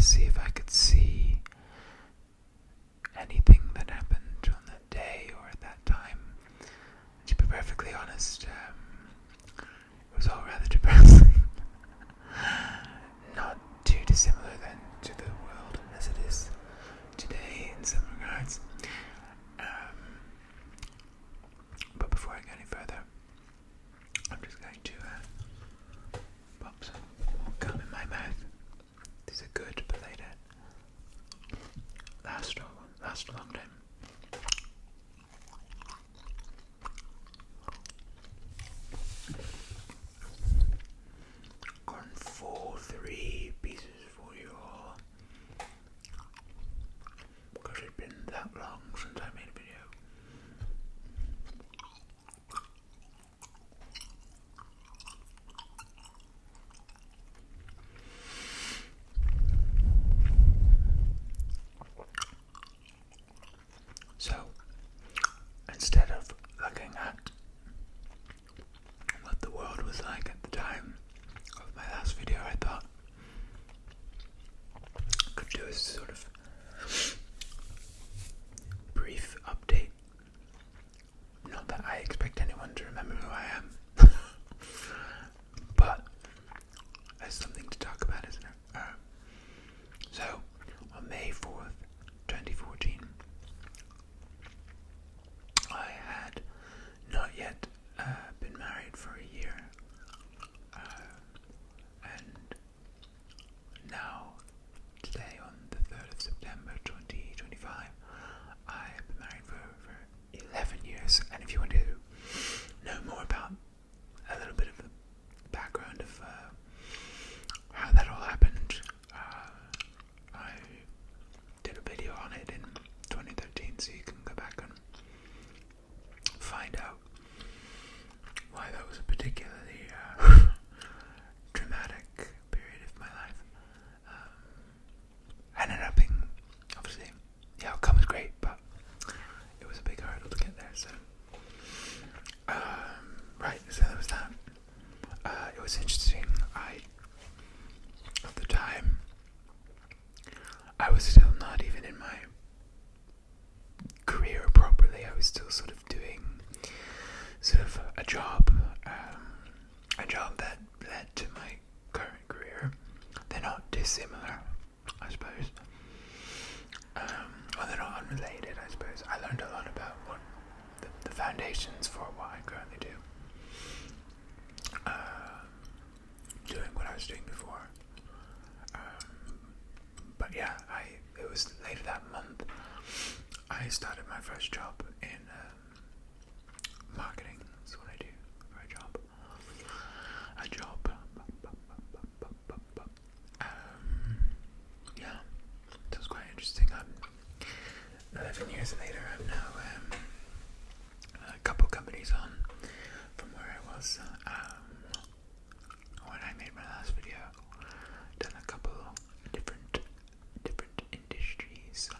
see if I could see anything that happened on that day or at that time. To be perfectly honest, it was all rather depressing. Not too dissimilar then to the world as it is today in some regards. But before I go any further, I'm just going to pop some gum in my mouth. These are good, but they don't last a long time. Gone 4-3 pieces for you all. Because it's been that long since I made a video. So, instead of looking at what the world was like at the time of my last video, I thought I could do a sort of brief update. Not that I expect anyone to remember who I am, but there's something to talk about, isn't it? So, on May 4th, 2014, I had not yet been married for a year, and now, today on the 3rd of September 2025, I have been married for 11 years, and if you want to know more about a little bit of the background of how that all happened, I did a video on it in 2013, so you can go back and find out why that was a particularly dramatic period of my life. Ended up being, obviously, the outcome was great, but it was a big hurdle to get there, so right, so that was that. It was interesting. At the time, I was still not even in my career properly. I was still sort of doing a job that led to my current career. They're not dissimilar, I suppose. Well, they're not unrelated, I suppose. I learned a lot about what the foundations for what I currently do. Doing what I was doing before. But yeah, it was later that month I started my first job in marketing. That's what I do for a job. Yeah, it was quite interesting. 11 years later, I'm now a couple companies on from where I was when I made my last video. Done a couple different industries.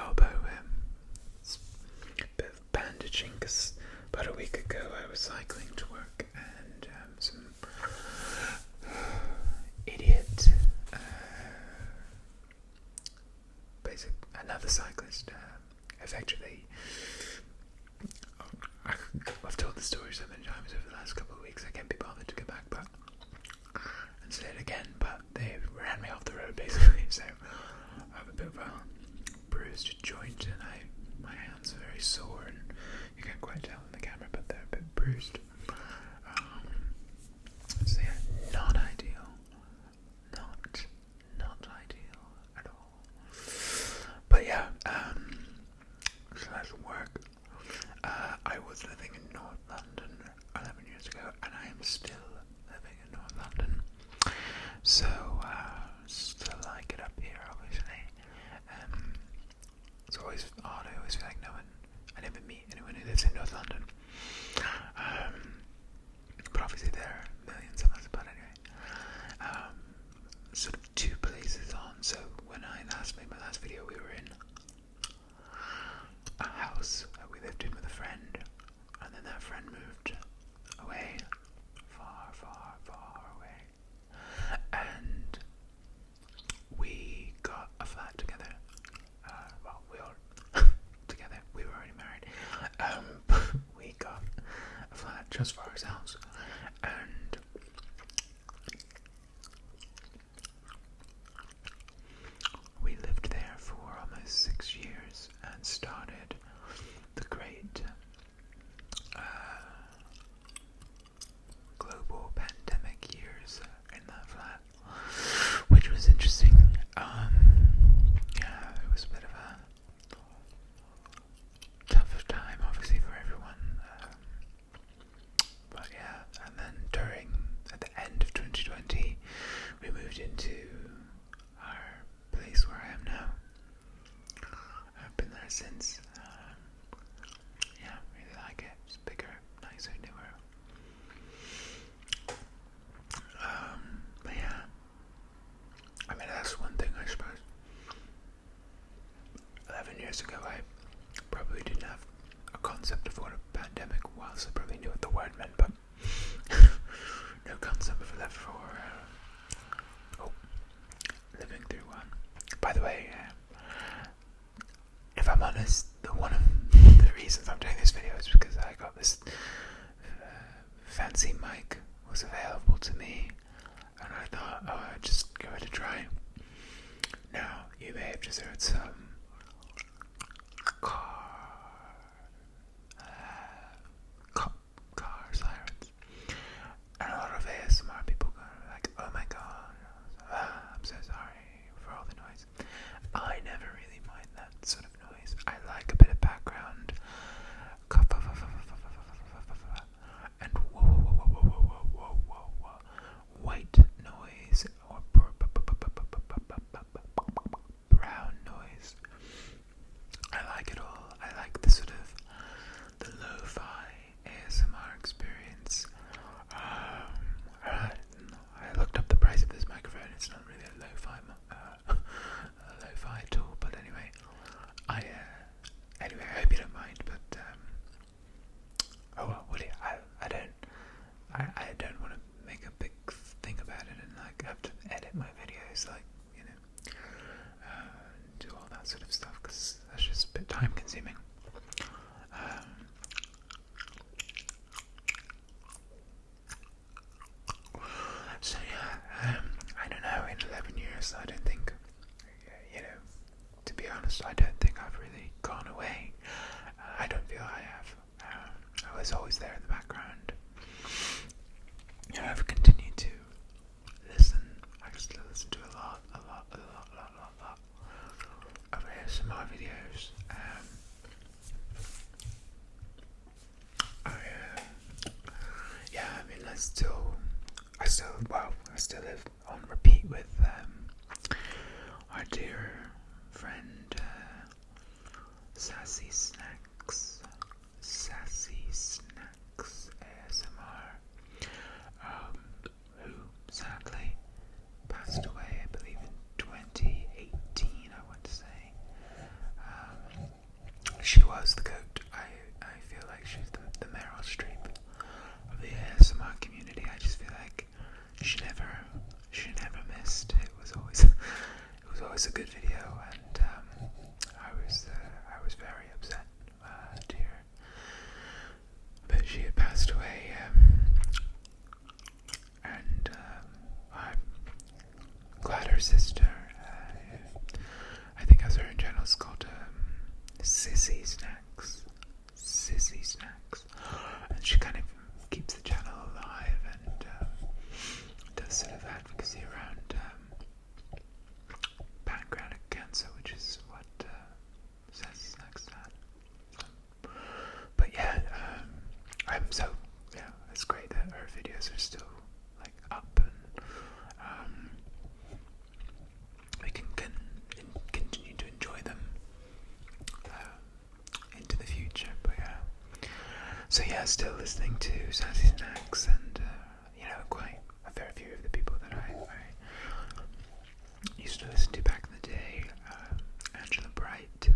elbow. It's a bit of bandaging because about a week ago I was cycling to work and some idiot, another cyclist, effectively. I've told the story so many times over the last couple of weeks I can't be bothered to go back and say it again, but they ran me off the road basically, so I have a bit of a bruised joint and my hands are very sore, and you can't quite tell in the camera, but they're a bit bruised. So yeah, not ideal. Not ideal at all. But yeah, so that's work. I was living in North London 11 years ago, and I am still living in North London. So, still like it up here, obviously. It's always odd, I always feel like I never meet anyone who lives in North London. But obviously there are millions of us, but anyway. Sort of two places on, so when I last made my last video, we were in a house that we lived in with a friend, and then that friend moved away, far away, and we got a flat together. Well, we all together, we were already married. We got a flat just for ourselves, and we lived there for almost 6 years and started the great global pandemic years in that flat, which was interesting. Yeah, it was a bit of a tough time, obviously, for everyone. But yeah, and then at the end of 2020, we moved into our place where I am now. I've been there since. Yeah, really like it. It's bigger, nicer, newer. But yeah, I mean, that's one thing, I suppose. 11 years ago, I probably didn't have a concept of what a pandemic was. I probably knew what the word meant, but no concept of living through one. By the way, if I'm honest, one of the reasons I'm doing this video is because I got this fancy mic was available to me, and I thought, I'd just give it a try. Now, you may have just heard some car sirens, and a lot of ASMR people going like, oh my god, I'm so sorry for all the noise. I never really mind that sort of noise. I like a bit of background and white noise or brown noise. I like it all. I like the sort of the lo-fi ASMR experience. I looked up the price of this microphone. It's not really a lo-fi tool, but anyway, I hope you don't mind. But oh well, I don't want to make a big thing about it and like have to edit my videos, like, you know, do all that sort of stuff, because that's just a bit time consuming. So yeah, I don't know, in 11 years, I don't think, you know, to be honest, I don't think I've really gone away. I don't feel I have. I was always there in the background. You know, I've continued to listen. I still listen to a lot of ASMR videos. I mean, I still live on repeat with our dear friend Sassy Snacks ASMR, who sadly passed away, I believe in 2018, I want to say. was a good video, and I was very upset to hear that she had passed away, and I'm glad her sister, I think as her own channel is called Sissy Snacks, and she kind of keeps the channel alive and does sort of advocacy around pancreatic cancer, which is what Sissy Snacks had. But yeah, it's great that her videos are still like up, and we can continue to enjoy them into the future. But so still listening to Sassy Snacks, and quite a fair few of the people that I used to listen to back in the day. Angela Bright,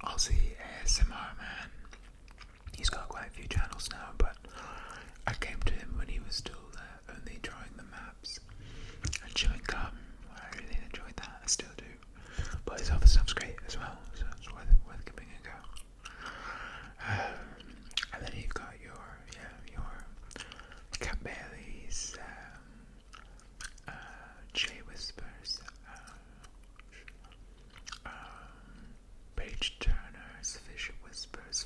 Aussie ASMR Man. He's got quite a few channels now, but I came to him when he was still only drawing the maps and chewing gum. I really enjoyed that. I still do. But his other stuff's great as well, so it's worth giving a go. And then you've got your Cat Bailey's, Jay Whispers, Paige Turner's Fisher Whispers.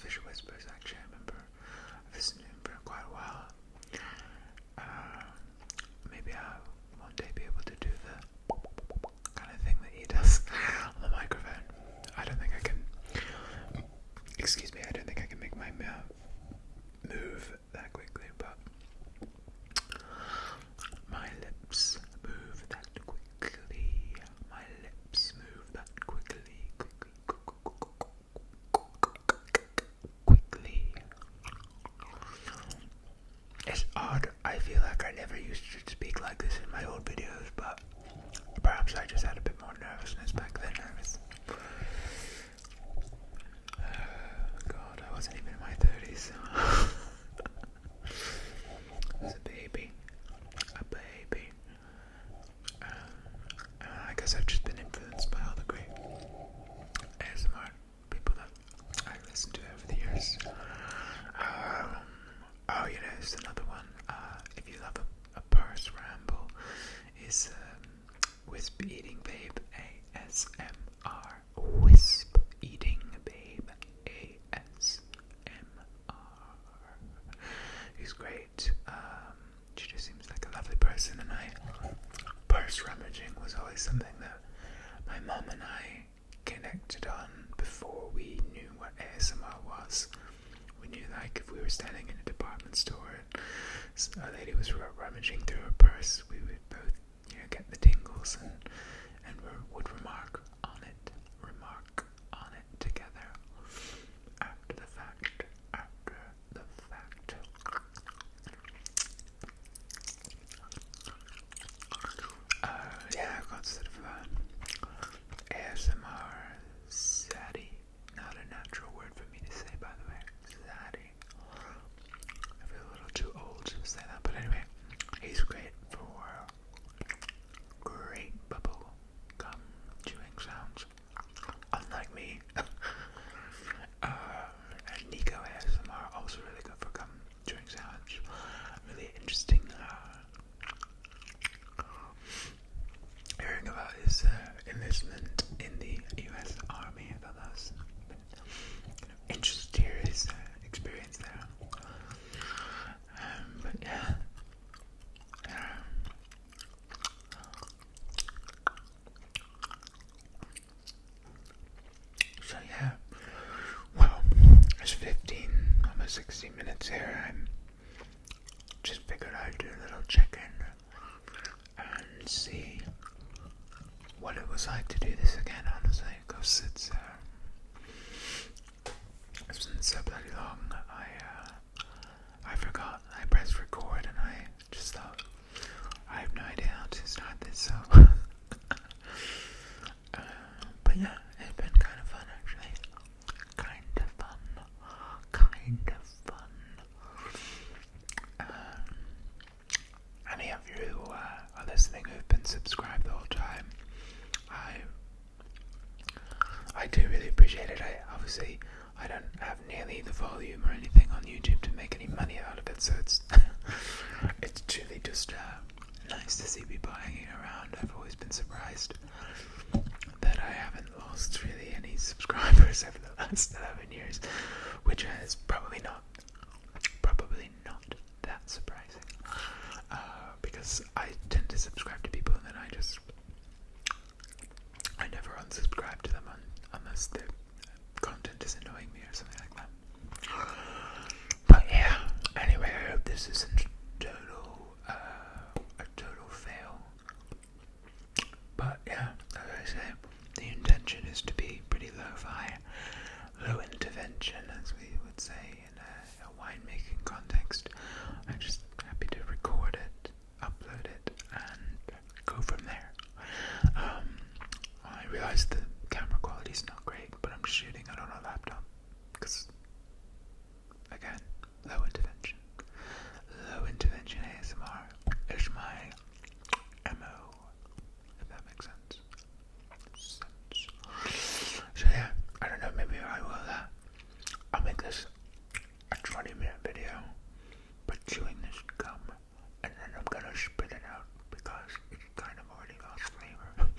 Actually, I remember I've listened to him for quite a while. Maybe I'll one day be able to do the kind of thing that he does on the microphone. I don't think I can make my mouth move that quickly, but my lips move that quickly. It's odd. I feel like I never used to speak like this in my old videos, but perhaps I just had a bit more nervousness back then. God, I wasn't even in my 30s. I was a baby. I guess I've just been influenced by all the great ASMR people that I listened to over the years. There's another one. If you love a purse ramble, is Wisp Eating Babe ASMR. Wisp Eating Babe ASMR. He's great. She just seems like a lovely person, and purse rummaging was always something that my mum and I connected on before we knew what ASMR was. We knew, like, if we were standing in a department store and a lady was rummaging through her purse, we would both, get the tingles and would remark on it together after the fact. I've got sort of ASMR zaddy. Not a natural word for me to say, by the way. Zaddy. I feel a little too old to say that, but anyway, he's great for great bubble gum chewing sounds. Unlike me. And Nico ASMR, also really good for gum chewing sounds. Really interesting. Hearing about his enlistment in the U.S. Army, I thought that was interesting to hear his experience there. But yeah. So yeah. Well, it's 15, almost 16 minutes here. I just figured I'd do a little check-in and see what it was like to do this again, honestly, because it's been so bloody long. I forgot. I pressed record and I just thought, I have no idea how to start this, so but yeah, it's been kind of fun, actually. Kind of fun. listening who've been subscribed the whole time. I do really appreciate it. Obviously I don't have nearly the volume or anything on YouTube to make any money out of it, so it's it's truly just nice to see people hanging around. I've always been surprised that I haven't lost really any subscribers over the last 11 years, which is probably not that surprising, because I tend to subscribe to people and then I never unsubscribe to them unless their content is annoying me or something like that. But yeah, anyway, I hope this isn't a total fail. But yeah, as I say, the intention is to be pretty lo-fi, low intervention, as we would say in a winemaking context. I'm just happy to record it, upload it, and go from there. I realize the camera quality is not great, but I'm shooting it on a laptop because, again, low intervention. Low intervention ASMR is my MO, if that makes sense. So yeah, I don't know, maybe I will, I'll make this a 20-minute video, but chewing this gum, and then I'm gonna spit it out because it's kind of already lost flavor.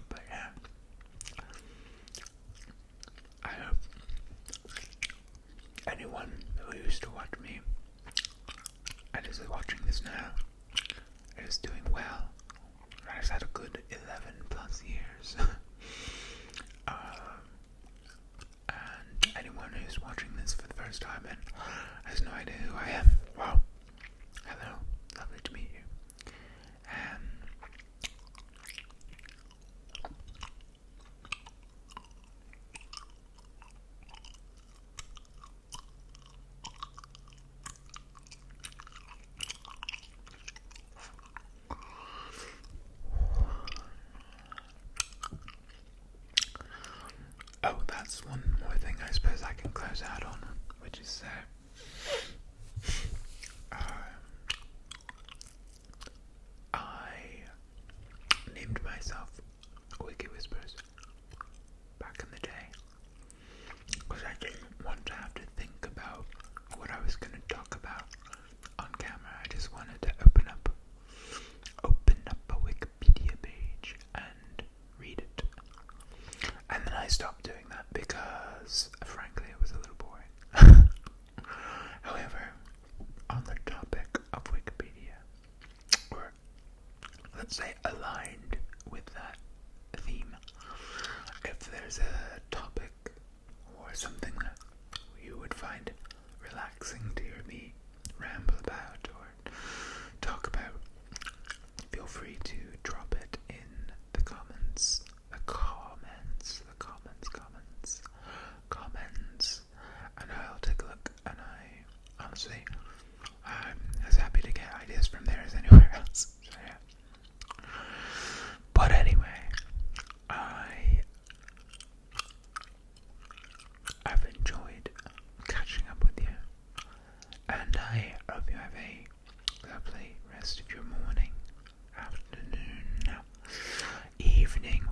But yeah, I hope anyone who used to watch me and is watching this now is doing well. Has had a good 11 plus years. And anyone who's watching this for the first time and has no idea who I am, well, hello, lovely to meet you. Oh, that's one more thing I suppose I can close out on, which is I named myself Wiki Whispers back in the day because I didn't want to have to think about what I was going to talk about on camera. I just wanted to open up a Wikipedia page and read it. And then I stopped doing that because, frankly, it was a little boring. However, on the topic of Wikipedia, or let's say aligned with that theme, if there's a topic or something that you would find relaxing to hear me ramble about or talk about, feel free to drop it in the comments, and I'll take a look, and honestly, I'm as happy to get ideas from there as anywhere else, so yeah. But anyway, I've enjoyed catching up with you, and I hope you have a lovely rest of your morning, afternoon, evening,